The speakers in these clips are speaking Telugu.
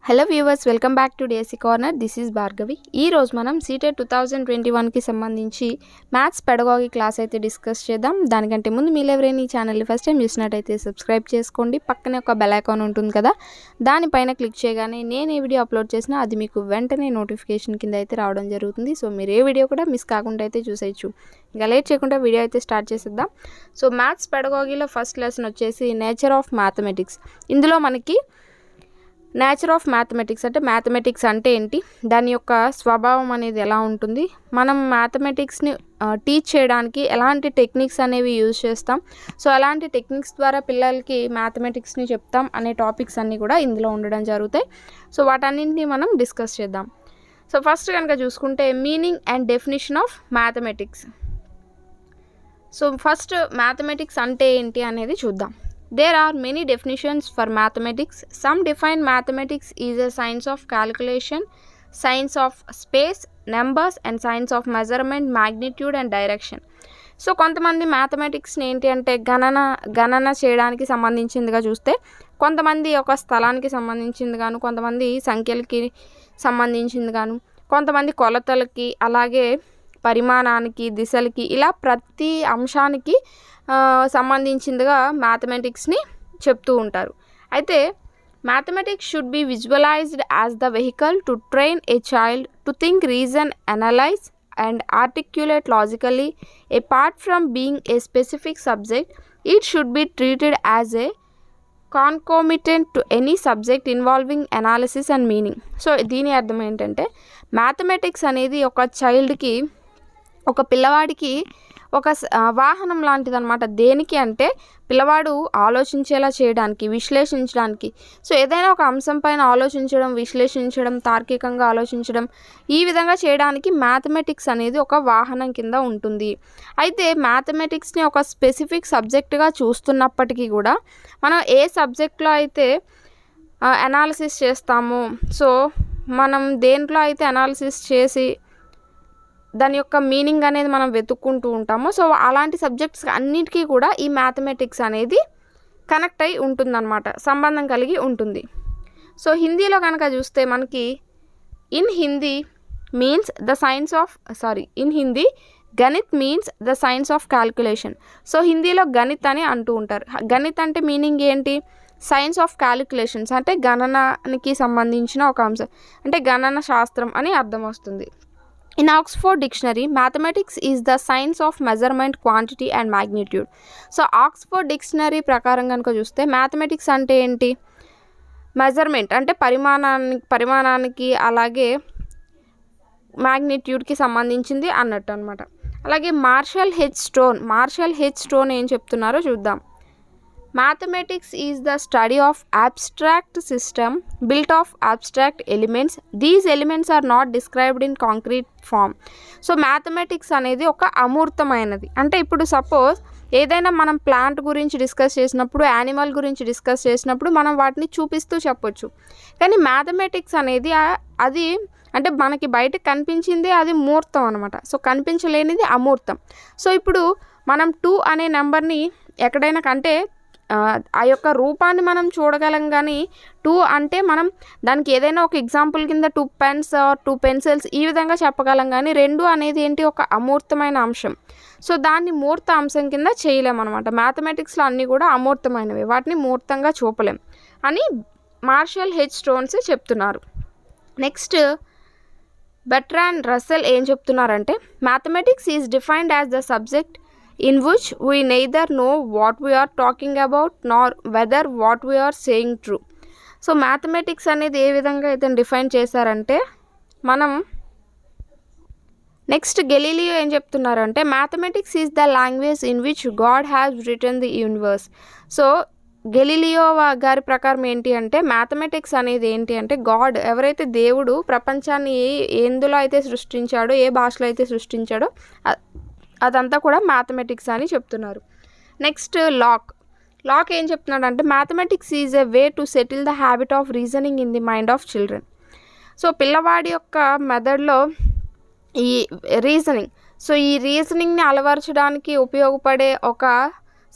Hello viewers, welcome back to DSC corner. This is Bhargavi. ఈరోజు మనం సీటెట్ 2021కి సంబంధించి మ్యాథ్స్ పెడగాగి క్లాస్ అయితే డిస్కస్ చేద్దాం. దానికంటే ముందు మీరు ఎవరైనా ఈ ఛానల్ని ఫస్ట్ టైం చూసినట్టయితే సబ్స్క్రైబ్ చేసుకోండి. పక్కనే ఒక బెల్ ఐకాన్ ఉంటుంది కదా, దానిపైన క్లిక్ చేయగానే నేను ఏ వీడియో అప్లోడ్ చేసినా అది మీకు వెంటనే నోటిఫికేషన్ కింద అయితే రావడం జరుగుతుంది. సో మీరు ఏ వీడియో కూడా మిస్ కాకుండా అయితే చూసేయచ్చు. ఇంకా లేట్ చేయకుండా వీడియో అయితే స్టార్ట్ చేసేద్దాం. సో మ్యాథ్స్ పెడగాగిలో ఫస్ట్ లెసన్ వచ్చేసి నేచర్ ఆఫ్ మ్యాథమెటిక్స్. ఇందులో మనకి నేచర్ ఆఫ్ మ్యాథమెటిక్స్ అంటే మ్యాథమెటిక్స్ అంటే ఏంటి, దాని యొక్క స్వభావం అనేది ఎలా ఉంటుంది, మనం మ్యాథమెటిక్స్ని టీచ్ చేయడానికి ఎలాంటి టెక్నిక్స్ అనేవి యూజ్ చేస్తాం, సో అలాంటి టెక్నిక్స్ ద్వారా పిల్లలకి మ్యాథమెటిక్స్ని చెప్తాం అనే టాపిక్స్ అన్నీ కూడా ఇందులో ఉండడం జరుగుతాయి. సో వాటన్నింటినీ మనం డిస్కస్ చేద్దాం. సో ఫస్ట్ కనుక చూసుకుంటే meaning and definition of mathematics. So first mathematics అంటే ఏంటి అనేది చూద్దాం. There are many definitions for mathematics. Some define mathematics is a science of calculation, science of space, numbers and science of measurement, magnitude and direction. So కొంతమంది మ్యాథమెటిక్స్ని ఏంటి అంటే గణన చేయడానికి సంబంధించిందిగా చూస్తే, కొంతమంది ఒక స్థలానికి సంబంధించింది గాను, కొంతమంది సంఖ్యలకి సంబంధించింది గాను, కొంతమంది కొలతలకి, అలాగే పరిమాణానికి, దిశలకి, ఇలా ప్రతి అంశానికి సంబంధించిందిగా మ్యాథమెటిక్స్ని చెప్తూ ఉంటారు. అయితే mathematics should be visualised as the vehicle to train a child to think, reason, analyse and articulate logically. Apart from being a specific subject, it should be treated as a concomitant to any subject involving analysis and meaning. So దీని అర్థం ఏంటంటే, మ్యాథమెటిక్స్ అనేది ఒక చైల్డ్కి, ఒక పిల్లవాడికి ఒక వాహనం లాంటిది అనమాట. దేనికి అంటే పిల్లవాడు ఆలోచించేలా చేయడానికి, విశ్లేషించడానికి. సో ఏదైనా ఒక అంశం పైన ఆలోచించడం, విశ్లేషించడం, తార్కికంగా ఆలోచించడం, ఈ విధంగా చేయడానికి మ్యాథమెటిక్స్ అనేది ఒక వాహనం కింద ఉంటుంది. అయితే మ్యాథమెటిక్స్ని ఒక స్పెసిఫిక్ సబ్జెక్టుగా చూస్తున్నప్పటికీ కూడా, మనం ఏ సబ్జెక్ట్లో అయితే అనాలిసిస్ చేస్తామో, సో మనం దేంట్లో అయితే అనాలిసిస్ చేసి దాని యొక్క మీనింగ్ అనేది మనం వెతుక్కుంటూ ఉంటామో, సో అలాంటి సబ్జెక్ట్స్ అన్నిటికీ కూడా ఈ మ్యాథమెటిక్స్ అనేది కనెక్ట్ అయి ఉంటుందన్నమాట, సంబంధం కలిగి ఉంటుంది. సో హిందీలో కనుక చూస్తే మనకి in Hindi Ganit means the science of calculation. So హిందీలో గణిత్ అని అంటూ ఉంటారు. గణిత్ అంటే మీనింగ్ ఏంటి, సైన్స్ ఆఫ్ క్యాలిక్యులేషన్స్ అంటే గణనానికి సంబంధించిన ఒక అంశం, అంటే గణన శాస్త్రం అని అర్థం వస్తుంది. In Oxford Dictionary, mathematics is the science of measurement, quantity and magnitude. So Oxford dictionary ప్రకారం కనుక చూస్తే మ్యాథమెటిక్స్ అంటే ఏంటి, మెజర్మెంట్ అంటే పరిమాణానికి అలాగే మ్యాగ్నిట్యూడ్కి సంబంధించింది అన్నట్టు అనమాట. అలాగే మార్షల్ హెచ్ స్టోన్ ఏం చెప్తున్నారో చూద్దాం. Mathematics is the study of abstract system built of abstract elements. These elements are not described in concrete form. So mathematics అనేది ఒక అమూర్తమైనది. అంటే ఇప్పుడు సపోజ్ ఏదైనా మనం ప్లాంట్ గురించి డిస్కస్ చేసినప్పుడు, యానిమల్ గురించి డిస్కస్ చేసినప్పుడు మనం వాటిని చూపిస్తూ చెప్పొచ్చు. కానీ మ్యాథమెటిక్స్ అనేది అది అంటే మనకి బయటకు కనిపించింది అది మూర్తం అనమాట. సో కనిపించలేనిది అమూర్తం. సో ఇప్పుడు మనం 2 అనే నెంబర్ని ఎక్కడైనా కంటే ఆ యొక్క రూపాన్ని మనం చూడగలం, కానీ 2 అంటే మనం దానికి ఏదైనా ఒక ఎగ్జాంపుల్ కింద 2 పెన్స్ ఆర్ 2 పెన్సిల్స్ ఈ విధంగా చెప్పగలం, కానీ 2 అనేది ఏంటి, ఒక అమూర్తమైన అంశం. సో దాన్ని మూర్త అంశం కింద చేయలేమన్నమాట. మ్యాథమెటిక్స్లో అన్నీ కూడా అమూర్తమైనవి, వాటిని మూర్తంగా చూపలేం అని మార్షల్ హెచ్ స్టోన్స్ చెప్తున్నారు. నెక్స్ట్ బెర్ట్రాండ్ రస్సెల్ ఏం చెప్తున్నారంటే, mathematics is defined as the subject in which we neither know what we are talking about nor whether what we are saying true. So mathematics అనేది ఏ విధంగా అయితే డిఫైన్ చేశారంటే, మనం నెక్స్ట్ గెలీలియో ఏం చెప్తున్నారంటే, mathematics is the language in which God has written the universe. So Galileo గారి ప్రకారం ఏంటి అంటే, మ్యాథమెటిక్స్ అనేది ఏంటి అంటే, గాడ్ ఎవరైతే దేవుడు ప్రపంచాన్ని ఎందులో అయితే సృష్టించాడో, ఏ భాషలో అయితే సృష్టించాడో అదంతా కూడా మ్యాథమెటిక్స్ అని చెప్తున్నారు. నెక్స్ట్ లాక్ ఏం చెప్తున్నాడంటే, mathematics is a way to settle the habit of reasoning in the mind of children. So పిల్లవాడి యొక్క మెథడ్లో ఈ రీజనింగ్ని అలవర్చడానికి ఉపయోగపడే ఒక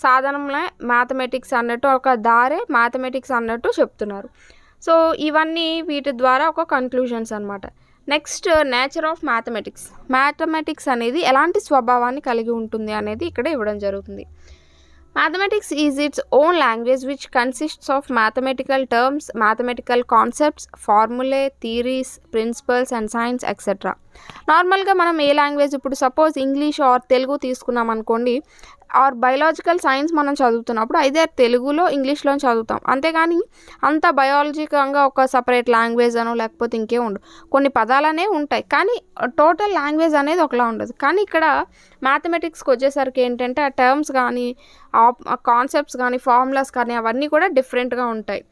సాధనమే మ్యాథమెటిక్స్ అన్నట్టు, ఒక దారే మ్యాథమెటిక్స్ అన్నట్టు చెప్తున్నారు. సో ఇవన్నీ వీటి ద్వారా ఒక కన్క్లూజన్స్ అనమాట. నెక్స్ట్ నేచర్ ఆఫ్ మ్యాథమెటిక్స్ అనేది ఎలాంటి స్వభావాన్ని కలిగి ఉంటుంది అనేది ఇక్కడ ఇవ్వడం జరుగుతుంది. Mathematics is its own language which consists of mathematical terms, mathematical concepts, formulae, theories, principles and signs etc. నార్మల్గా మనం ఏ లాంగ్వేజ్ ఇప్పుడు సపోజ్ ఇంగ్లీష్ ఆర్ తెలుగు తీసుకున్నాం అనుకోండి, ఆర్ బయాలజికల్ సైన్స్ మనం చదువుతున్నప్పుడు అయితే తెలుగులో ఇంగ్లీష్లో చదువుతాం, అంతేగాని అంత బయాలజికంగా ఒక సపరేట్ లాంగ్వేజ్ అనో లేకపోతే ఇంకే ఉండవు. కొన్ని పదాలనే ఉంటాయి కానీ టోటల్ లాంగ్వేజ్ అనేది ఒకలా ఉండదు. కానీ ఇక్కడ మ్యాథమెటిక్స్కి వచ్చేసరికి ఏంటంటే ఆ టర్మ్స్ కానీ ఆ కాన్సెప్ట్స్ కానీ ఫార్ములాస్ కానీ అవన్నీ కూడా డిఫరెంట్గా ఉంటాయి.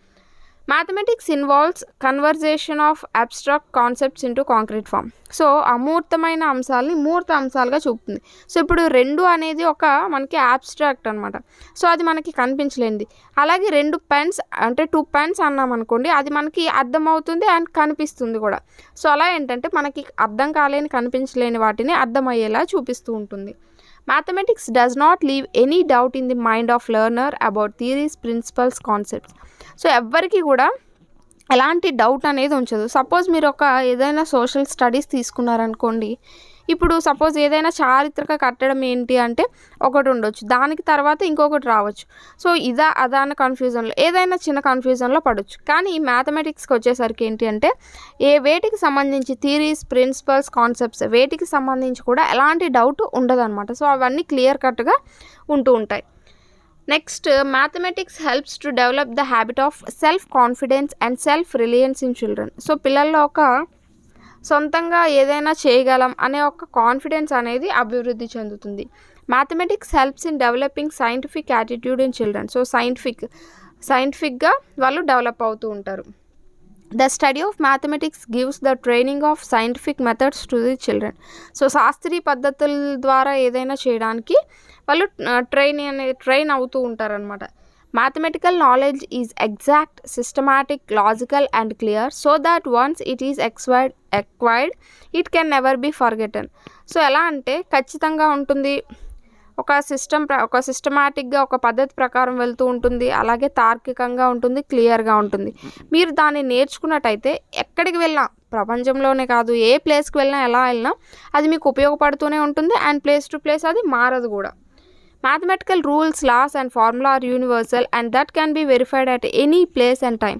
Mathematics involves conversation of abstract concepts into concrete form. So అమూర్తమైన అంశాలని మూర్త అంశాలుగా చూపుతుంది. సో ఇప్పుడు 2 అనేది ఒక మనకి అబ్స్ట్రాక్ట్ అనమాట. సో అది మనకి కనిపించలేనిది. అలాగే 2 పెన్స్ అంటే 2 పెన్స్ అన్నాం అనుకోండి, అది మనకి అర్థమవుతుంది అండ్ కనిపిస్తుంది కూడా. సో అలా ఏంటంటే మనకి అర్థం కాలేని కనిపించలేని వాటిని అర్థమయ్యేలా చూపిస్తూ ఉంటుంది. Mathematics does not leave any doubt in the mind of learner about theories, principles, concepts. So ఎవ్వరికి కూడా ఎలాంటి డౌట్ అనేది ఉంచదు. సపోజ్ మీరు ఏదైనా సోషల్ స్టడీస్ తీసుకున్నారనుకోండి, ఇప్పుడు సపోజ్ ఏదైనా చారిత్రక కట్టడం ఏంటి అంటే ఒకటి ఉండొచ్చు, దానికి తర్వాత ఇంకొకటి రావచ్చు. సో అదా అన్న కన్ఫ్యూజన్లో ఏదైనా చిన్న కన్ఫ్యూజన్లో పడవచ్చు. కానీ మ్యాథమెటిక్స్కి వచ్చేసరికి ఏంటి అంటే వేటికి సంబంధించి థియరీస్, ప్రిన్సిపల్స్, కాన్సెప్ట్స్ వేటికి సంబంధించి కూడా ఎలాంటి డౌట్ ఉండదు అనమాట. సో అవన్నీ క్లియర్ కట్గా ఉంటూ ఉంటాయి. Next mathematics helps to develop the habit of self confidence and self Reliance in children. So పిల్లల్లో సొంతంగా ఏదైనా చేయగలం అనే ఒక కాన్ఫిడెన్స్ అనేది అభివృద్ధి చెందుతుంది. Mathematics helps in developing scientific attitude in children. So సైంటిఫిక్గా వాళ్ళు డెవలప్ అవుతూ ఉంటారు. The study of mathematics gives the training of scientific methods to the children. So శాస్త్రీయ పద్ధతుల ద్వారా ఏదైనా చేయడానికి వాళ్ళు ట్రైన్ అవుతూ ఉంటారనమాట. Mathematical knowledge is exact, systematic, logical and clear so that once it is acquired, it can never be forgotten. So ఎలా అంటే ఖచ్చితంగా ఉంటుంది, ఒక సిస్టమాటిక్గా ఒక పద్ధతి ప్రకారం వెళ్తూ ఉంటుంది, అలాగే తార్కికంగా ఉంటుంది, క్లియర్గా ఉంటుంది. మీరు దాన్ని నేర్చుకున్నట్టయితే ఎక్కడికి వెళ్ళినా, ప్రపంచంలోనే కాదు ఏ ప్లేస్కి వెళ్ళినా ఎలా వెళ్ళినా అది మీకు ఉపయోగపడుతూనే ఉంటుంది అండ్ ప్లేస్ టు ప్లేస్ అది మారదు కూడా. Mathematical rules, laws and formula are universal and that can be verified at any place and time.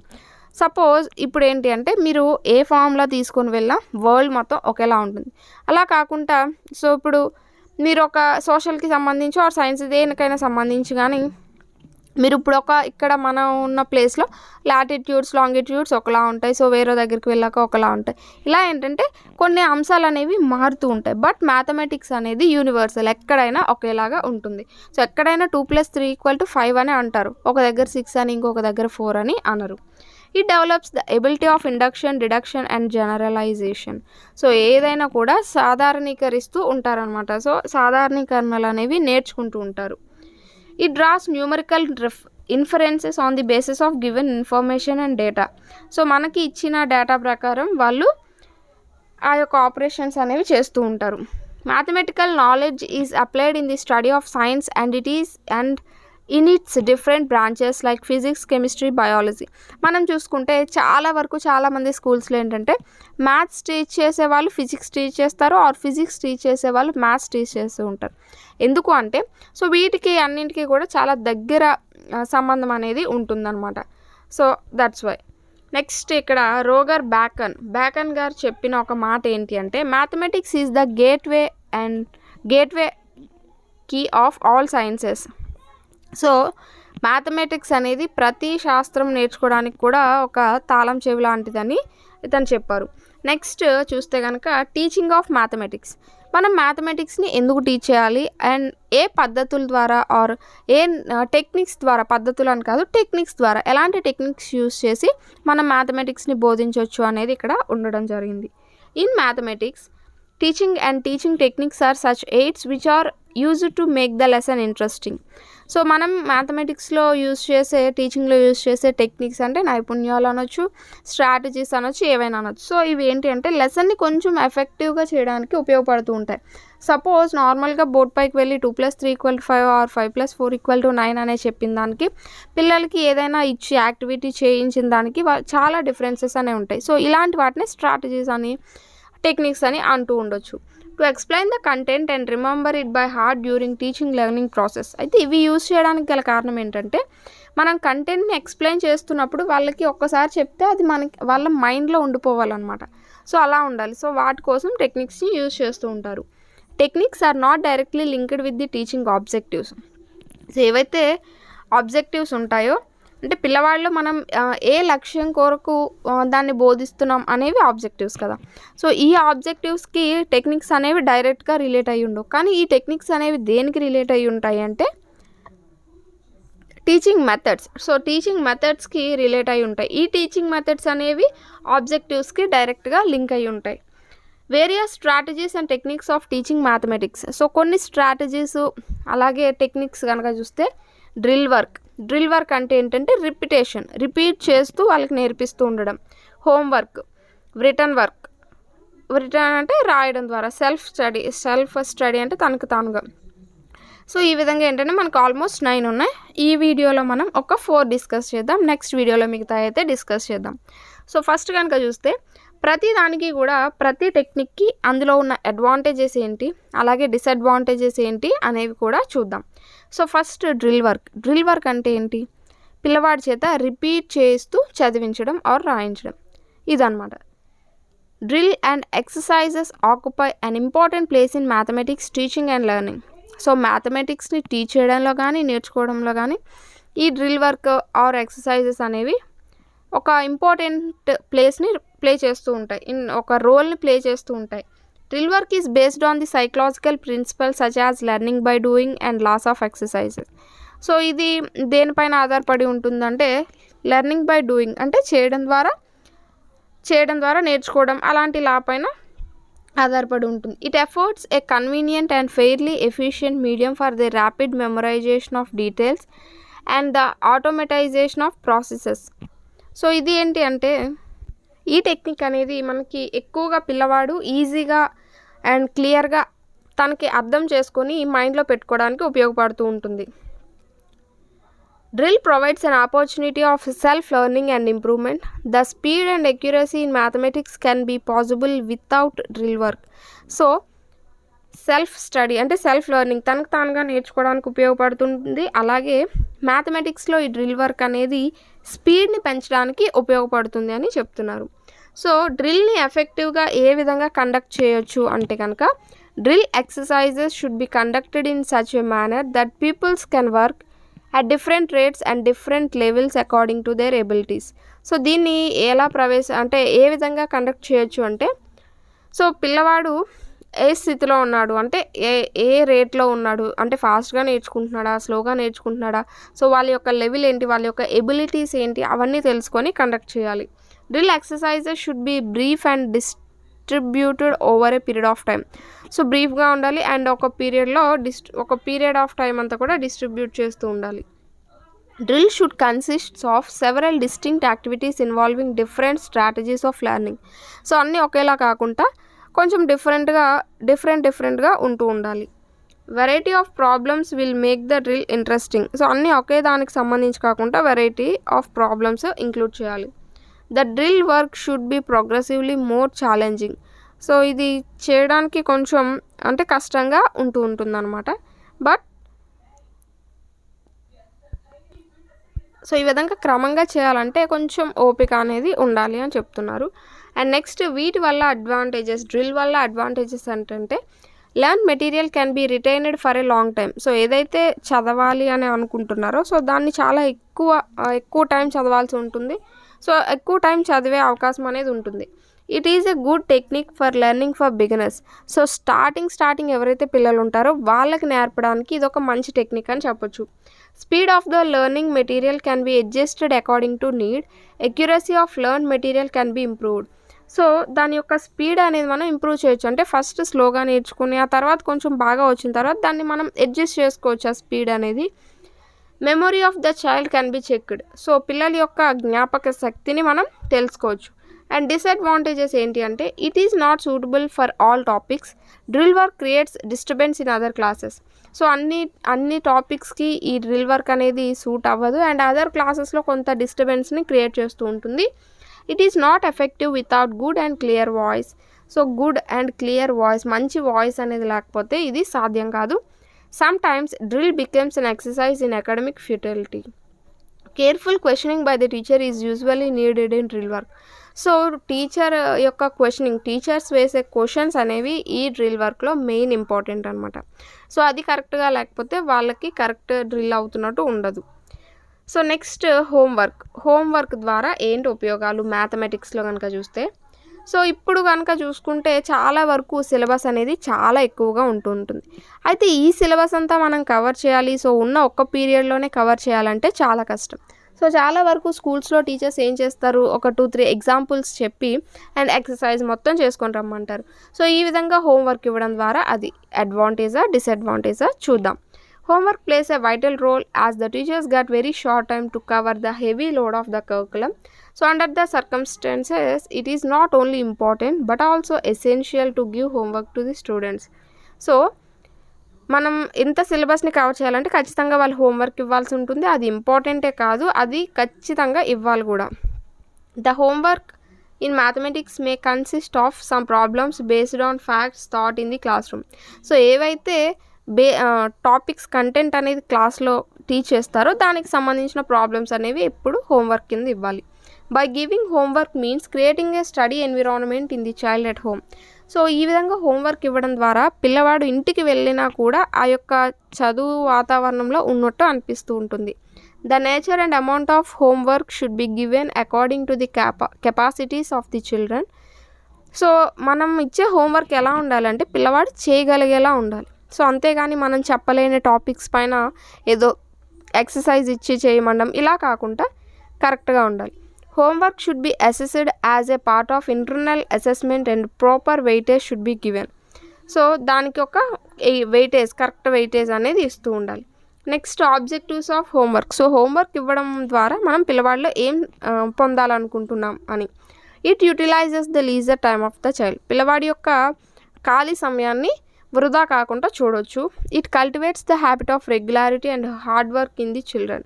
Suppose ఇప్పుడు ఏంటి అంటే మీరు ఏ ఫార్ములా తీసుకొని వెళ్ళినా వరల్డ్ మొత్తం ఒకేలా ఉంటుంది. అలా కాకుండా సో ఇప్పుడు మీరు ఒక సోషల్కి సంబంధించి ఆర్ సైన్స్ దేనికైనా సంబంధించి కానీ మీరు ఇప్పుడు ఇక్కడ మనం ఉన్న ప్లేస్లో లాటిట్యూడ్స్, లాంగిట్యూడ్స్ ఒకలా ఉంటాయి. సో వేరే దగ్గరికి వెళ్ళాక ఒకలా ఉంటాయి. ఇలా ఏంటంటే కొన్ని అంశాలు అనేవి మారుతూ ఉంటాయి. బట్ మ్యాథమెటిక్స్ అనేది యూనివర్సల్, ఎక్కడైనా ఒకేలాగా ఉంటుంది. సో ఎక్కడైనా 2 + 3 = 5 అని అంటారు, ఒక దగ్గర 6 అని ఇంకొక దగ్గర 4 అని అనరు. It develops the ability of induction, deduction and generalisation. So ఏదైనా కూడా సాధారణీకరిస్తూ ఉంటారనమాట. సో సాధారణీకరణలు అనేవి నేర్చుకుంటూ ఉంటారు. It draws numerical inferences on the basis of given information and data. So మనకి ఇచ్చిన డేటా ప్రకారం వాళ్ళు ఆ యొక్క ఆపరేషన్స్ అనేవి చేస్తూ ఉంటారు. Mathematical knowledge is applied in the study of science and in it's different branches like physics, chemistry, biology. మనం చూసుకుంటే చాలామంది స్కూల్స్లో ఏంటంటే మ్యాథ్స్ టీచ్ చేసే వాళ్ళు ఫిజిక్స్ టీచ్ చేస్తారు, ఆర్ ఫిజిక్స్ టీచ్ చేసే వాళ్ళు మ్యాథ్స్ టీచ్ చేస్తూ ఉంటారు. ఎందుకు అంటే సో వీటికి అన్నింటికి కూడా చాలా దగ్గర సంబంధం అనేది ఉంటుందన్నమాట. So that's why. నెక్స్ట్ ఇక్కడ రోగర్ బ్యాకన్ గారు చెప్పిన ఒక మాట ఏంటి అంటే mathematics is the gateway key of all sciences. So mathematics అనేది ప్రతి శాస్త్రం నేర్చుకోవడానికి కూడా ఒక తాళం చెవి లాంటిదని ఇతను చెప్పారు. నెక్స్ట్ చూస్తే కనుక టీచింగ్ ఆఫ్ మ్యాథమెటిక్స్. మనం మ్యాథమెటిక్స్ని ఎందుకు టీచ్ చేయాలి అండ్ ఏ పద్ధతుల ద్వారా ఆర్ ఏ టెక్నిక్స్ ద్వారా, పద్ధతులు అని కాదు టెక్నిక్స్ ద్వారా ఎలాంటి టెక్నిక్స్ యూస్ చేసి మనం మ్యాథమెటిక్స్ని బోధించవచ్చు అనేది ఇక్కడ ఉండడం జరిగింది. In mathematics teaching and teaching techniques are such aids which are used to make the lesson interesting. So మనం మ్యాథమెటిక్స్లో టీచింగ్లో యూజ్ చేసే టెక్నిక్స్ అంటే నైపుణ్యాలు అనొచ్చు, స్ట్రాటజీస్ అనొచ్చు, ఏవైనా అనొచ్చు. సో ఇవి ఏంటి అంటే లెసన్ని కొంచెం ఎఫెక్టివ్గా చేయడానికి ఉపయోగపడుతూ ఉంటాయి. సపోజ్ నార్మల్గా బోర్డ్ పైకి వెళ్ళి 2+3 = 5 ఆర్ 5+4 = 9 అనే చెప్పిన దానికి పిల్లలకి ఏదైనా ఇచ్చి యాక్టివిటీ చేయించిన దానికి చాలా డిఫరెన్సెస్ అనేవి ఉంటాయి. సో ఇలాంటి వాటిని స్ట్రాటజీస్ అని, టెక్నిక్స్ అని అంటూ ఉండొచ్చు. To explain the content and remember it by heart during teaching learning process. అయితే ఇవి యూజ్ చేయడానికి గల కారణం ఏంటంటే మనం కంటెంట్ని ఎక్స్ప్లెయిన్ చేస్తున్నప్పుడు వాళ్ళకి ఒక్కసారి చెప్తే అది వాళ్ళ మైండ్లో ఉండిపోవాలన్నమాట. సో అలా ఉండాలి. సో వాటి కోసం టెక్నిక్స్ని యూజ్ చేస్తూ ఉంటారు. Techniques are not directly linked with the teaching objectives. So ఏవైతే ఆబ్జెక్టివ్స్ ఉంటాయో అంటే పిల్లవాళ్ళు మనం ఏ లక్ష్యం కొరకు దాన్ని బోధిస్తున్నాం అనేవి ఆబ్జెక్టివ్స్ కదా. సో ఈ ఆబ్జెక్టివ్స్కి టెక్నిక్స్ అనేవి డైరెక్ట్గా రిలేట్ అయ్యి ఉండవు. కానీ ఈ టెక్నిక్స్ అనేవి దేనికి రిలేట్ అయ్యి ఉంటాయి అంటే టీచింగ్ మెథడ్స్. సో టీచింగ్ మెథడ్స్కి రిలేట్ అయ్యి ఉంటాయి. ఈ టీచింగ్ మెథడ్స్ అనేవి ఆబ్జెక్టివ్స్కి డైరెక్ట్గా లింక్ అయ్యి ఉంటాయి. Various strategies and techniques of teaching mathematics. So కొన్ని స్ట్రాటజీస్ అలాగే టెక్నిక్స్ కనుక చూస్తే డ్రిల్ వర్క్ అంటే ఏంటంటే రిపీట్ చేస్తూ వాళ్ళకి నేర్పిస్తూ ఉండడం. హోంవర్క్, రిటర్న్ అంటే రాయడం ద్వారా, సెల్ఫ్ స్టడీ అంటే తనకు తానుగా. సో ఈ విధంగా ఏంటంటే మనకు ఆల్మోస్ట్ 9 ఉన్నాయి. ఈ వీడియోలో మనం ఒక 4 డిస్కస్ చేద్దాం. నెక్స్ట్ వీడియోలో మిగతా అయితే డిస్కస్ చేద్దాం. సో ఫస్ట్ కనుక చూస్తే ప్రతి దానికి కూడా ప్రతి టెక్నిక్కి అందులో ఉన్న అడ్వాంటేజెస్ ఏంటి, అలాగే డిసడ్వాంటేజెస్ ఏంటి అనేవి కూడా చూద్దాం. సో ఫస్ట్ డ్రిల్ వర్క్ అంటే ఏంటి? పిల్లవాడి చేత రిపీట్ చేస్తూ చదివించడం ఆర్ రాయించడం, ఇదన్నమాట. Drill and exercises occupy an important place in mathematics teaching and learning. So మ్యాథమెటిక్స్ని టీచ్ చేయడంలో కానీ నేర్చుకోవడంలో కానీ ఈ డ్రిల్ వర్క్ ఆర్ ఎక్సర్సైజెస్ అనేవి ఒక ఇంపార్టెంట్ ప్లేస్ని ప్లే చేస్తూ ఉంటాయి, ఒక రోల్ని ప్లే చేస్తూ ఉంటాయి. Drill work is based on the psychological principles such as learning by doing and laws of exercises. So ఇది దేనిపైన ఆధారపడి ఉంటుందంటే లెర్నింగ్ బై డూయింగ్ అంటే చేయడం ద్వారా నేర్చుకోవడం, అలాంటి లా పైన ఆధారపడి ఉంటుంది. It affords a convenient and fairly efficient medium for the rapid memorisation of details and the automatisation of processes. So ఇది ఏంటి అంటే ఈ టెక్నిక్ అనేది మనకి ఎక్కువగా పిల్లవాడు ఈజీగా అండ్ క్లియర్గా తనకి అర్థం చేసుకొని మైండ్లో పెట్టుకోవడానికి ఉపయోగపడుతూ ఉంటుంది. Drill provides an opportunity of self learning and improvement. The speed and accuracy in mathematics can be possible without drill work. So self study అంటే సెల్ఫ్ లెర్నింగ్, తనకు తానుగా నేర్చుకోవడానికి ఉపయోగపడుతుంది. అలాగే మ్యాథమెటిక్స్లో ఈ డ్రిల్ వర్క్ అనేది స్పీడ్ని పెంచడానికి ఉపయోగపడుతుంది అని చెప్తున్నారు. సో డ్రిల్ని ఎఫెక్టివ్గా ఏ విధంగా కండక్ట్ చేయొచ్చు అంటే కనుక drill exercises should be conducted in such a manner that pupils can work at different rates and different levels according to their abilities. So దీన్ని ఎలా ఏ విధంగా కండక్ట్ చేయొచ్చు అంటే సో పిల్లవాడు ఏ స్థితిలో ఉన్నాడు అంటే ఏ రేట్లో ఉన్నాడు అంటే ఫాస్ట్గా నేర్చుకుంటున్నాడా, స్లోగా నేర్చుకుంటున్నాడా, సో వాళ్ళ యొక్క లెవెల్ ఏంటి, వాళ్ళ యొక్క ఎబిలిటీస్ ఏంటి, అవన్నీ తెలుసుకొని కండక్ట్ చేయాలి. Drill exercises should B brief and distributed over a period of time. So బ్రీఫ్గా ఉండాలి అండ్ ఒక పీరియడ్ ఆఫ్ టైం అంతా కూడా డిస్ట్రిబ్యూట్ చేస్తూ ఉండాలి. Drill should consist of several distinct activities involving different strategies of learning. So అన్నీ ఒకేలా కాకుండా కొంచెం డిఫరెంట్గా ఉంటూ ఉండాలి. Variety of problems will make the drill interesting. So అన్నీ ఒకే దానికి సంబంధించి కాకుండా వెరైటీ ఆఫ్ ప్రాబ్లమ్స్ ఇంక్లూడ్ చేయాలి. The drill work should be progressively more challenging. So ఇది చేయడానికి కొంచెం అంటే కష్టంగా ఉంటుందన్నమాట. బట్ సో ఈ విధంగా క్రమంగా చేయాలంటే కొంచెం ఓపిక అనేది ఉండాలి అని చెప్తున్నారు. అండ్ నెక్స్ట్ డ్రిల్ వల్ల అడ్వాంటేజెస్ ఏంటంటే learn material can be retained for a long time. So ఏదైతే చదవాలి అని అనుకుంటున్నారో సో దాన్ని చాలా ఎక్కువ టైం చదవాల్సి ఉంటుంది. సో ఎక్కువ టైం చదివే అవకాశం అనేది ఉంటుంది. It is a good technique for learning for beginners. So starting ఎవరైతే పిల్లలు ఉంటారో వాళ్ళకి నేర్పడానికి ఇది ఒక మంచి టెక్నిక్ అని చెప్పొచ్చు. Speed of the learning material can be adjusted according to need. Accuracy of learn material can be improved. So దాని యొక్క స్పీడ్ అనేది మనం ఇంప్రూవ్ చేయొచ్చు. అంటే ఫస్ట్ స్లోగా నేర్చుకుని ఆ తర్వాత కొంచెం బాగా వచ్చిన తర్వాత దాన్ని మనం అడ్జస్ట్ చేసుకోవచ్చు ఆ స్పీడ్ అనేది. Memory of the child can B checked. So పిల్లల యొక్క జ్ఞాపక శక్తిని మనం తెలుసుకోవచ్చు. అండ్ డిసడ్వాంటేజెస్ ఏంటి అంటే it is not suitable for all topics. Drill work creates disturbance in other classes. So అన్ని టాపిక్స్కి ఈ డ్రిల్ వర్క్ అనేది సూట్ అవ్వదు అండ్ అదర్ క్లాసెస్లో కొంత డిస్టర్బెన్స్ని క్రియేట్ చేస్తూ ఉంటుంది. It is not effective without good and clear voice. So good and clear voice, మంచి వాయిస్ అనేది లేకపోతే ఇది సాధ్యం కాదు. Sometimes drill becomes an exercise in academic futility. Careful questioning by the teacher is usually needed in drill work. So teacher యొక్క క్వశ్చనింగ్, టీచర్స్ వేసే క్వశ్చన్స్ అనేవి ఈ డ్రిల్ వర్క్లో మెయిన్ ఇంపార్టెంట్ అనమాట. సో అది కరెక్ట్గా లేకపోతే వాళ్ళకి కరెక్ట్ డ్రిల్ అవుతున్నట్టు ఉండదు. సో నెక్స్ట్ హోంవర్క్ ద్వారా ఏంటి ఉపయోగాలు మ్యాథమెటిక్స్లో కనుక చూస్తే, సో ఇప్పుడు కనుక చూసుకుంటే చాలా వరకు సిలబస్ అనేది చాలా ఎక్కువగా ఉంటుంది. అయితే ఈ సిలబస్ అంతా మనం కవర్ చేయాలి, సో ఉన్న ఒక్క పీరియడ్లోనే కవర్ చేయాలంటే చాలా కష్టం. సో చాలా వరకు స్కూల్స్లో టీచర్స్ ఏం చేస్తారు, ఒక 2-3 ఎగ్జాంపుల్స్ చెప్పి అండ్ ఎక్సర్సైజ్ మొత్తం చేసుకొని రమ్మంటారు. సో ఈ విధంగా హోంవర్క్ ఇవ్వడం ద్వారా అది అడ్వాంటేజా డిసడ్వాంటేజా చూద్దాం. Homework plays a vital role as the teachers get very short time to cover the heavy load of the curriculum. So under the circumstances, it is not only important but also essential to give homework to the students. So మనం ఎంత సిలబస్ని కవర్ చేయాలంటే ఖచ్చితంగా వాళ్ళు హోంవర్క్ ఇవ్వాల్సి ఉంటుంది. అది ఇంపార్టెంటే కాదు, అది ఖచ్చితంగా ఇవ్వాలి కూడా. The homework in mathematics May consist of some problems based on facts thought in the class room. So ఏవైతే టాపిక్స్ కంటెంట్ అనేది క్లాస్లో టీచ్ చేస్తారో దానికి సంబంధించిన ప్రాబ్లమ్స్ అనేవి ఎప్పుడు హోంవర్క్ కింద ఇవ్వాలి. By giving homework means creating a study environment in the child at home. So ఈ విధంగా హోంవర్క్ ఇవ్వడం ద్వారా పిల్లవాడు ఇంటికి వెళ్ళినా కూడా ఆ యొక్క చదువు వాతావరణంలో ఉన్నట్టు అనిపిస్తూ ఉంటుంది. The nature and amount of homework should be given according to the capacities of the children. So మనం ఇచ్చే హోంవర్క్ ఎలా ఉండాలంటే పిల్లవాడు చేయగలిగేలా ఉండాలి. సో అంతేగాని మనం చెప్పలేని టాపిక్స్ పైన ఏదో ఎక్సర్సైజ్ ఇచ్చి చేయమండం ఇలా కాకుండా కరెక్ట్గా ఉండాలి. Homework should be assessed as a part of internal assessment and proper weightage should be given. So దానికి ఒక కరెక్ట్ వెయిటేజ్ అనేది ఇస్తూ ఉండాలి. Next objectives of homework. So homework ఇవ్వడం ద్వారా మనం పిల్లవాడిలో ఏం పొందాలనుకుంటున్నాం అని. It utilises the leisure time of the child. పిల్లవాడి యొక్క ఖాళీ సమయాన్ని వృధా కాకుండా చూడొచ్చు. It cultivates the habit of regularity and hard work in the children.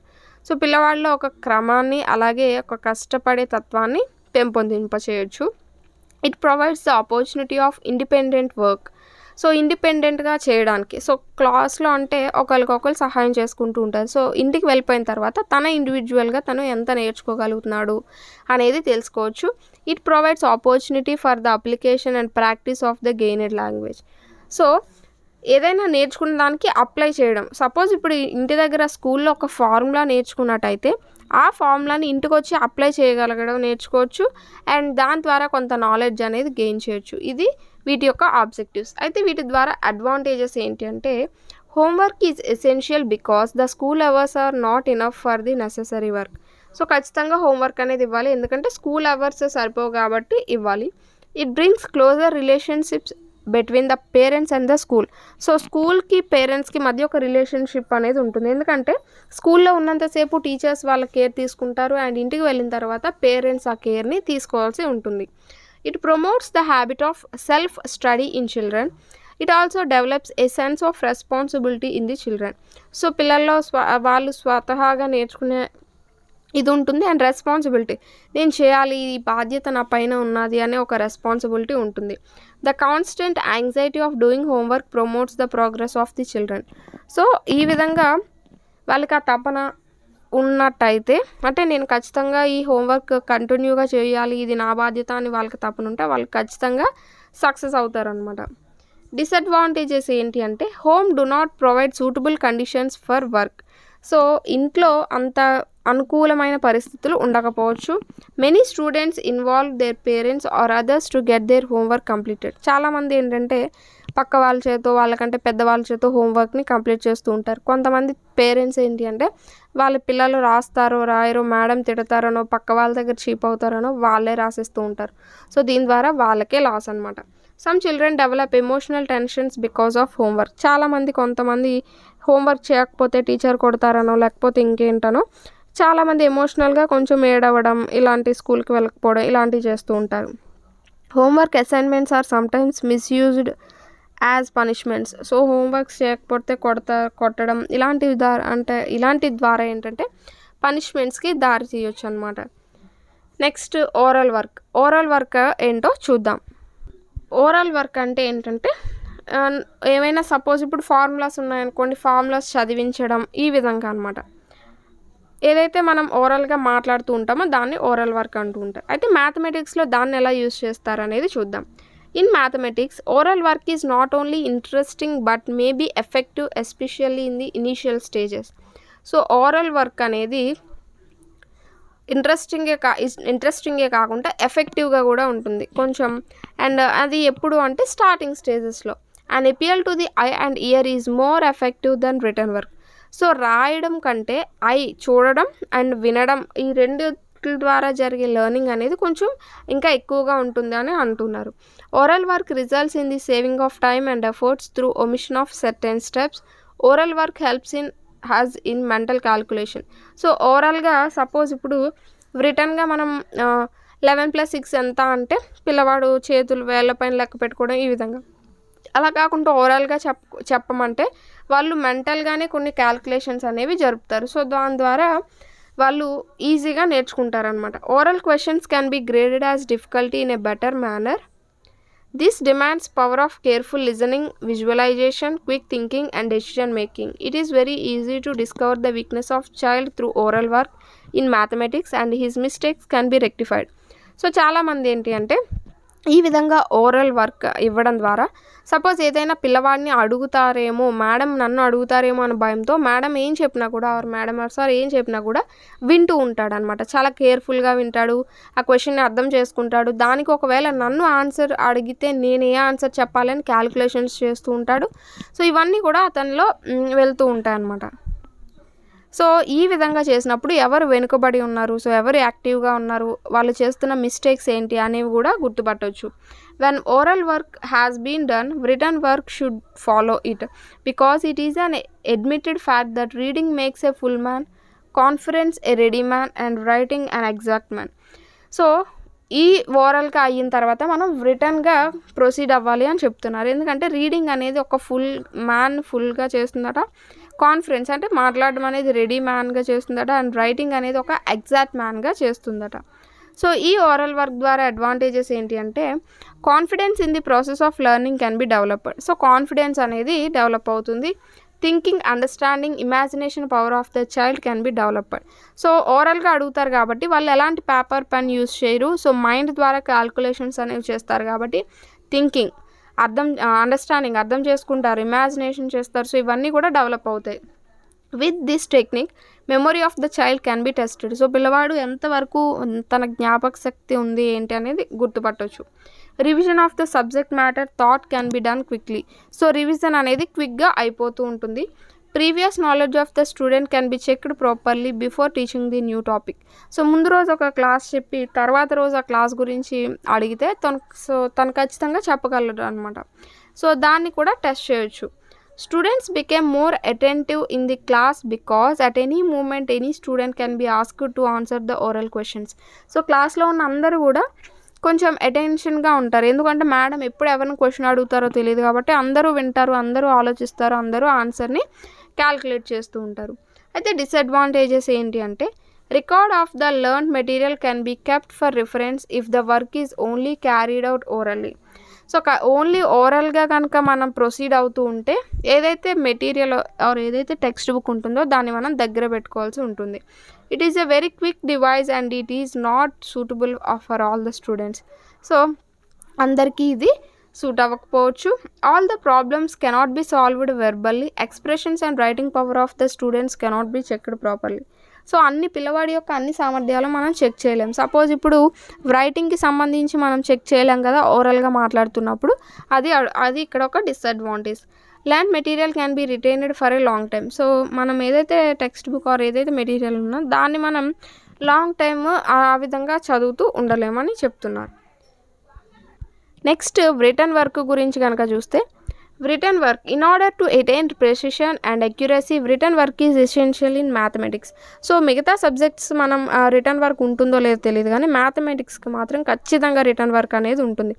So పిల్లవాళ్ళలో ఒక క్రమాన్ని అలాగే ఒక కష్టపడే తత్వాన్ని పెంపొందింపచేయచ్చు. It provides the opportunity of independent work. So ఇండిపెండెంట్గా చేయడానికి, సో క్లాస్లో అంటే ఒకరికొకరు సహాయం చేసుకుంటూ ఉంటారు. సో ఇంటికి వెళ్ళిపోయిన తర్వాత తన ఇండివిజువల్గా తను ఎంత నేర్చుకోగలుగుతున్నాడు అనేది తెలుసుకోవచ్చు. It provides opportunity for the application and practice of the gained language. So ఏదైనా నేర్చుకున్న దానికి అప్లై చేయడం. సపోజ్ ఇప్పుడు ఇంటి దగ్గర స్కూల్లో ఒక ఫార్ములా నేర్చుకున్నట్టయితే ఆ ఫార్ములాని ఇంటికి వచ్చి అప్లై చేయగలగడం నేర్చుకోవచ్చు అండ్ దాని ద్వారా కొంత నాలెడ్జ్ అనేది గెయిన్ చేయొచ్చు. ఇది వీటి యొక్క ఆబ్జెక్టివ్స్. అయితే వీటి ద్వారా అడ్వాంటేజెస్ ఏంటి అంటే homework is essential because the school hours are not enough for the necessary work. So ఖచ్చితంగా హోంవర్క్ అనేది ఇవ్వాలి, ఎందుకంటే స్కూల్ అవర్స్ సరిపోవు కాబట్టి ఇవ్వాలి. It brings closer relationships between the parents and the school. So స్కూల్కి పేరెంట్స్కి మధ్య ఒక రిలేషన్షిప్ అనేది ఉంటుంది, ఎందుకంటే స్కూల్లో ఉన్నంతసేపు టీచర్స్ వాళ్ళ కేర్ తీసుకుంటారు అండ్ ఇంటికి వెళ్ళిన తర్వాత పేరెంట్స్ ఆ కేర్ని తీసుకోవాల్సి ఉంటుంది. It promotes the habit of self study in children. It also develops a sense of responsibility in the children. So పిల్లల్లో వాళ్ళు స్వతహాగా నేర్చుకునే ఇది ఉంటుంది అండ్ రెస్పాన్సిబిలిటీ, నేను చేయాలి, ఈ బాధ్యత నా పైన ఉన్నది అనే ఒక రెస్పాన్సిబిలిటీ ఉంటుంది. The constant anxiety of doing homework promotes the progress of the children. So ఈ విధంగా వాళ్ళకి ఆ తపన ఉన్నట్టయితే, అంటే నేను ఖచ్చితంగా ఈ హోంవర్క్ కంటిన్యూగా చేయాలి, ఇది నా బాధ్యత అని వాళ్ళకి తపన ఉంటే వాళ్ళు ఖచ్చితంగా సక్సెస్ అవుతారనమాట. డిసడ్వాంటేజెస్ ఏంటి అంటే home do not provide suitable conditions for work. So ఇంట్లో అంత అనుకూలమైన పరిస్థితులు ఉండకపోవచ్చు. Many students involve their parents or others to get their homework completed. చాలామంది ఏంటంటే పక్క వాళ్ళ చేతో వాళ్ళకంటే పెద్దవాళ్ళ చేతో హోంవర్క్ని కంప్లీట్ చేస్తూ ఉంటారు. కొంతమంది పేరెంట్స్ ఏంటి అంటే వాళ్ళ పిల్లలు రాస్తారో రాయరో మేడం తిడతారనో పక్క వాళ్ళ దగ్గర చీప్ అవుతారనో వాళ్ళే రాసిస్తూ ఉంటారు. సో దీని ద్వారా వాళ్ళకే లాస్ అనమాట. Some children develop emotional tensions because of homework. కొంతమంది హోంవర్క్ చేయకపోతే టీచర్ కొడతారనో లేకపోతే ఇంకేంటనో చాలామంది ఎమోషనల్గా కొంచెం ఏడవడం, ఇలాంటి స్కూల్కి వెళ్ళకపోవడం ఇలాంటివి చేస్తూ ఉంటారు. Homework assignments or sometimes misused as punishments. So homeworks చేయకపోతే కొట్టడం ఇలాంటి ద్వారా ఏంటంటే పనిష్మెంట్స్కి దారి తీయొచ్చు అనమాట. నెక్స్ట్ ఓరల్ వర్క్ ఏంటో చూద్దాం. ఓరల్ వర్క్ అంటే ఏంటంటే ఏమైనా సపోజ్ ఇప్పుడు ఫార్ములాస్ ఉన్నాయనుకోండి, ఫార్ములాస్ చదివించడం ఈ విధంగా అనమాట. ఏదైతే మనం ఓరల్గా మాట్లాడుతూ ఉంటామో దాన్ని ఓరల్ వర్క్ అంటూ ఉంటారు. అయితే మ్యాథమెటిక్స్లో దాన్ని ఎలా యూజ్ చేస్తారనేది చూద్దాం. In mathematics oral work is not only interesting but may be effective especially in the initial stages. So oral work అనేది ఇంట్రెస్టింగే కాకుండా ఎఫెక్టివ్గా కూడా ఉంటుంది కొంచెం. అండ్ అది ఎప్పుడు అంటే స్టార్టింగ్ స్టేజెస్లో. And appeal to the eye and ear is more effective then written work. So రాయడం కంటే చూడడం అండ్ వినడం ఈ రెండు ద్వారా జరిగే లెర్నింగ్ అనేది కొంచెం ఇంకా ఎక్కువగా ఉంటుంది అని అంటున్నారు. Oral work results in the saving of time and efforts through omission of certain steps. Oral work helps in mental calculation. So ఓరల్గా సపోజ్ ఇప్పుడు రిటర్న్గా మనం 11+6 ఎంత అంటే పిల్లవాడు చేతులు వేళ్ళపైన లెక్క పెట్టుకోవడం ఈ విధంగా. అలా కాకుండా ఓరల్గా చెప్పమంటే వాళ్ళు మెంటల్గానే కొన్ని క్యాల్కులేషన్స్ అనేవి జరుపుతారు. సో దాని ద్వారా వాళ్ళు ఈజీగా నేర్చుకుంటారనమాట. Oral questions can be graded as difficulty in a better manner. This demands power of careful listening, visualization, quick thinking and decision making. It is very easy to discover the weakness of child through oral work in mathematics and his mistakes can be rectified. So చాలామంది ఏంటి అంటే ఈ విధంగా ఓరల్ వర్క్ ఇవ్వడం ద్వారా సపోజ్ ఏదైనా పిల్లవాడిని అడుగుతారేమో, మేడం నన్ను అడుగుతారేమో అనే భయంతో మేడం ఏం చెప్పినా కూడా మేడం సార్ ఏం చెప్పినా కూడా వింటూ ఉంటాడనమాట. చాలా కేర్ఫుల్గా వింటాడు, ఆ క్వశ్చన్ని అర్థం చేసుకుంటాడు. దానికి ఒకవేళ నన్ను ఆన్సర్ అడిగితే నేను ఏ ఆన్సర్ చెప్పాలని క్యాల్కులేషన్స్ చేస్తూ ఉంటాడు. సో ఇవన్నీ కూడా అతనిలో వెళ్తూ ఉంటాయి అన్నమాట. సో ఈ విధంగా చేసినప్పుడు ఎవరు వెనుకబడి ఉన్నారు, సో ఎవరు యాక్టివ్గా ఉన్నారు, వాళ్ళు చేస్తున్న మిస్టేక్స్ ఏంటి అనేవి కూడా గుర్తుపట్టవచ్చు. When oral work has been done, written work should follow it because it is an admitted fact that reading makes a full man, conference a ready man and writing an exact man. So ఈ ఓరల్గా అయిన తర్వాత మనం రిటర్న్గా ప్రొసీడ్ అవ్వాలి అని చెప్తున్నారు. ఎందుకంటే రీడింగ్ అనేది ఒక ఫుల్గా చేస్తుందట, కాన్ఫరెన్స్ అంటే మాట్లాడడం అనేది రెడీ మ్యాన్గా చేస్తుందట, అండ్ రైటింగ్ అనేది ఒక ఎగ్జాక్ట్ మ్యాన్గా చేస్తుందట. సో ఈ ఓరల్ వర్క్ ద్వారా అడ్వాంటేజెస్ ఏంటి అంటే confidence in the process of learning can be developed. So confidence అనేది డెవలప్ అవుతుంది. Thinking, understanding, imagination power of the child can be developed. So ఓరల్గా అడుగుతారు కాబట్టి వాళ్ళు ఎలాంటి పేపర్ పెన్ యూజ్ చేయరు. సో మైండ్ ద్వారా క్యాల్కులేషన్స్ అనేవి చేస్తారు కాబట్టి థింకింగ్, అండర్స్టాండింగ్ అర్థం చేసుకుంటారు, ఇమాజినేషన్ చేస్తారు. సో ఇవన్నీ కూడా డెవలప్ అవుతాయి. With this technique memory of the child can be tested. So పిల్లవాడు ఎంతవరకు తన జ్ఞాపక శక్తి ఉంది ఏంటి అనేది గుర్తుపట్టవచ్చు. Revision of the subject matter thought can be done quickly. So revision అనేది క్విక్గా అయిపోతూ ఉంటుంది. Previous knowledge of the student can be checked properly before teaching the new topic. So ముందు రోజు ఒక క్లాస్ చెప్పి తర్వాత రోజు ఆ క్లాస్ గురించి అడిగితే తను ఖచ్చితంగా చెప్పగలరు అనమాట. సో దాన్ని కూడా టెస్ట్ చేయొచ్చు. Students became more attentive in the class because at any moment any student can be asked to answer the oral questions. So క్లాస్లో ఉన్న అందరూ కూడా కొంచెం అటెన్షన్గా ఉంటారు. ఎందుకంటే మేడం ఎప్పుడు ఎవరిని క్వశ్చన్ అడుగుతారో తెలియదు కాబట్టి అందరూ వింటారు, అందరూ ఆలోచిస్తారు, అందరూ ఆన్సర్ని క్యాల్కులేట్ చేస్తూ ఉంటారు. అయితే డిసడ్వాంటేజెస్ ఏంటి అంటే record of the learned material can be kept for reference if the work is only carried out orally. So only ఓరల్గా కనుక మనం ప్రొసీడ్ అవుతూ ఉంటే ఏదైతే మెటీరియల్ ఆర్ ఏదైతే టెక్స్ట్ బుక్ ఉంటుందో దాన్ని మనం దగ్గర పెట్టుకోవాల్సి ఉంటుంది. It is a very quick device and it is not suitable for all the students. So అందరికీ ఇది సూట్ అవ్వకపోవచ్చు. All the problems cannot be solved verbally. Expressions and writing power of the students cannot be checked properly. So అన్ని పిల్లవాడి యొక్క అన్ని సామర్థ్యాలు మనం చెక్ చేయలేం. సపోజ్ ఇప్పుడు రైటింగ్కి సంబంధించి మనం చెక్ చేయలేం కదా ఓరల్గా మాట్లాడుతున్నప్పుడు. అది ఇక్కడ ఒక disadvantage. Land material can be retained for a long time. So మనం ఏదైతే టెక్స్ట్ బుక్ ఆర్ ఏదైతే మెటీరియల్ ఉందో దాన్ని మనం లాంగ్ టైమ్ ఆ విధంగా చదువుతూ ఉండలేమని చెప్తున్నారు. నెక్స్ట్ రిటర్న్ వర్క్ గురించి కనుక చూస్తే, written work. In order to attain precision and accuracy, written work is essential in mathematics. So మిగతా సబ్జెక్ట్స్ మనం రిటర్న్ వర్క్ ఉంటుందో లేదో తెలియదు కానీ మ్యాథమెటిక్స్కి మాత్రం ఖచ్చితంగా రిటర్న్ వర్క్ అనేది ఉంటుంది.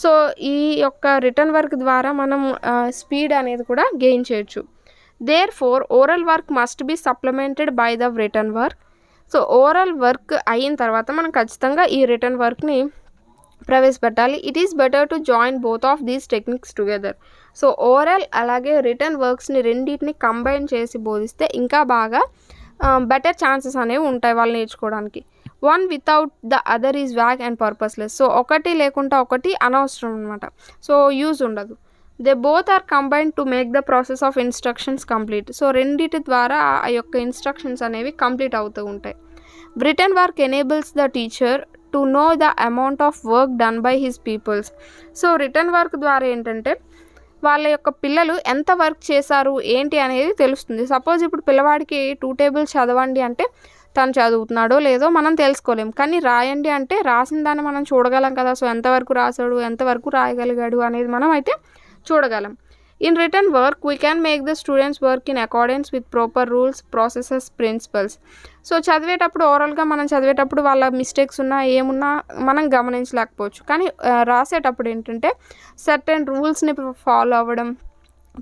సో ఈ యొక్క రిటర్న్ వర్క్ ద్వారా మనం స్పీడ్ అనేది కూడా గెయిన్ చేయొచ్చు. Therefore oral work must be supplemented by the written work. So oral work అయిన తర్వాత మనం ఖచ్చితంగా ఈ రిటర్న్ వర్క్ని ప్రవేశపెట్టాలి. It is better to join both of these techniques together. So oral అలాగే రిటర్న్ వర్క్స్ని రెండింటిని కంబైన్ చేసి బోధిస్తే ఇంకా బాగా బెటర్ ఛాన్సెస్ అనేవి ఉంటాయి వాళ్ళు నేర్చుకోవడానికి. One without the other is vague and purposeless. So ఒకటి లేకుండా ఒకటి అనవసరం అనమాట. సో యూజ్ ఉండదు. They both are combined to make the process of instructions complete. So రెండిటి ద్వారా ఆ యొక్క ఇన్స్ట్రక్షన్స్ అనేవి కంప్లీట్ అవుతూ ఉంటాయి. Written work enables the teacher to know the amount of work done by his pupils. So written work ద్వారా ఏంటంటే వాళ్ళ యొక్క పిల్లలు ఎంత వర్క్ చేశారు ఏంటి అనేది తెలుస్తుంది. సపోజ్ ఇప్పుడు పిల్లవాడికి 2 tables చదవండి అంటే తను చదువుతున్నాడో లేదో మనం తెలుసుకోలేం. కానీ రాయండి అంటే రాసిన దాన్ని మనం చూడగలం కదా. సో ఎంతవరకు రాశాడు, ఎంతవరకు రాయగలిగాడు అనేది మనం అయితే చూడగలం. In written work, we can make the students work in accordance with proper rules, processes, principles. So చదివేటప్పుడు ఓరల్గా మనం చదివేటప్పుడు వాళ్ళ మిస్టేక్స్ ఉన్నా ఏమున్నా మనం గమనించలేకపోవచ్చు. కానీ రాసేటప్పుడు ఏంటంటే సర్టెన్ రూల్స్ని ఫాలో అవ్వడం,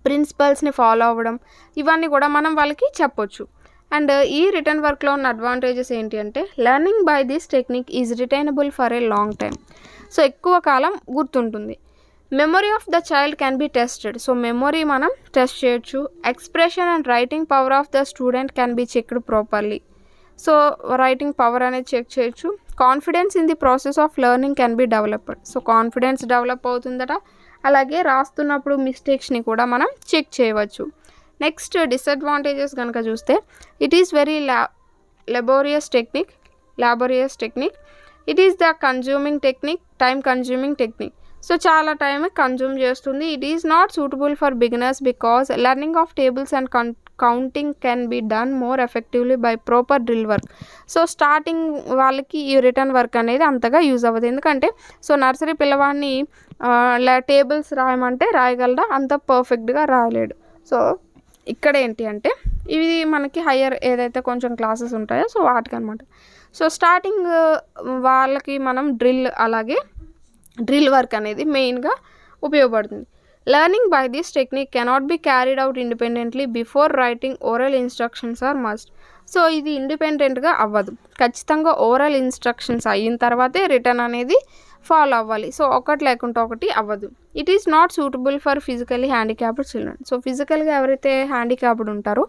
ప్రిన్సిపల్స్ని ఫాలో అవ్వడం ఇవన్నీ కూడా మనం వాళ్ళకి చెప్పొచ్చు. అండ్ ఈ రిటర్న్ వర్క్లో ఉన్న అడ్వాంటేజెస్ ఏంటి అంటే learning by this technique is retainable for a long time. So ఎక్కువ కాలం గుర్తుంటుంది. Memory of the child can be tested. So memory మనం టెస్ట్ చేయొచ్చు. Expression and writing power of the student can be checked properly. So writing power అనేది చెక్ చేయొచ్చు. Confidence in the process of learning can be developed. So confidence develop అవుతుందట. అలాగే రాస్తున్నప్పుడు మిస్టేక్స్ని కూడా మనం చెక్ చేయవచ్చు. నెక్స్ట్ డిసడ్వాంటేజెస్ కనుక చూస్తే it is very laborious technique. It is the consuming technique, time consuming technique. So చాలా టైం కన్జ్యూమ్ చేస్తుంది. It is not suitable for beginners because learning of tables and counting can be done more effectively by proper drill work. So starting వాళ్ళకి ఈ రిటర్న్ వర్క్ అనేది అంతగా యూజ్ అవ్వదు. ఎందుకంటే సో నర్సరీ పిల్లవాడిని టేబుల్స్ రాయమంటే రాయగలరా, అంత పర్ఫెక్ట్గా రాయలేడు. సో ఇక్కడ ఏంటి అంటే ఇవి మనకి హయ్యర్ ఏదైతే కొంచెం క్లాసెస్ ఉంటాయో సో వాటికి అనమాట. సో స్టార్టింగ్ వాళ్ళకి మనం డ్రిల్ వర్క్ అనేది మెయిన్గా ఉపయోగపడుతుంది. Learning by this technique cannot be carried out independently before writing oral instructions are must. So ఇది ఇండిపెండెంట్గా అవ్వదు. ఖచ్చితంగా ఓరల్ ఇన్స్ట్రక్షన్స్ అయిన తర్వాతే రిటర్న్ అనేది ఫాలో అవ్వాలి. సో ఒకటి లేకుంటే ఒకటి అవ్వదు. It is not suitable for physically handicapped children. So ఫిజికల్గా ఎవరైతే హ్యాండిక్యాప్డ్ ఉంటారో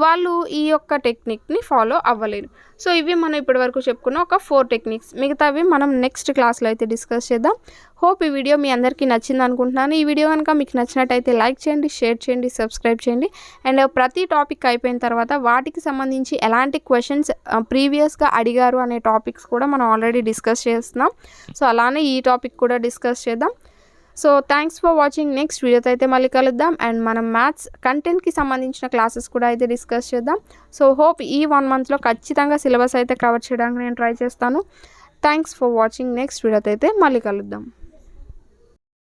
వాళ్ళు ఈ యొక్క టెక్నిక్ని ఫాలో అవ్వలేరు. సో ఇవి మనం ఇప్పటివరకు చెప్పుకున్న ఒక 4 టెక్నిక్స్. మిగతావి మనం నెక్స్ట్ క్లాస్లో అయితే డిస్కస్ చేద్దాం. హోప్ ఈ వీడియో మీ అందరికీ నచ్చింది అనుకుంటున్నాను. ఈ వీడియో కనుక మీకు నచ్చినట్టయితే లైక్ చేయండి, షేర్ చేయండి, సబ్స్క్రైబ్ చేయండి. అండ్ ప్రతి టాపిక్ అయిపోయిన తర్వాత వాటికి సంబంధించి ఎలాంటి క్వశ్చన్స్ ప్రీవియస్గా అడిగారు అనే టాపిక్స్ కూడా మనం ఆల్రెడీ డిస్కస్ చేస్తున్నాం. సో అలానే ఈ టాపిక్ కూడా డిస్కస్ చేద్దాం. So thanks for watching. Next వీడియోతో అయితే మళ్ళీ కలుద్దాం. అండ్ మనం మ్యాథ్స్ కంటెంట్కి సంబంధించిన క్లాసెస్ కూడా అయితే డిస్కస్ చేద్దాం. సో హోప్ ఈ 1 monthలో ఖచ్చితంగా సిలబస్ అయితే కవర్ చేయడానికి నేను ట్రై చేస్తాను. Thanks for watching. నెక్స్ట్ వీడియోతో అయితే మళ్ళీ కలుద్దాం.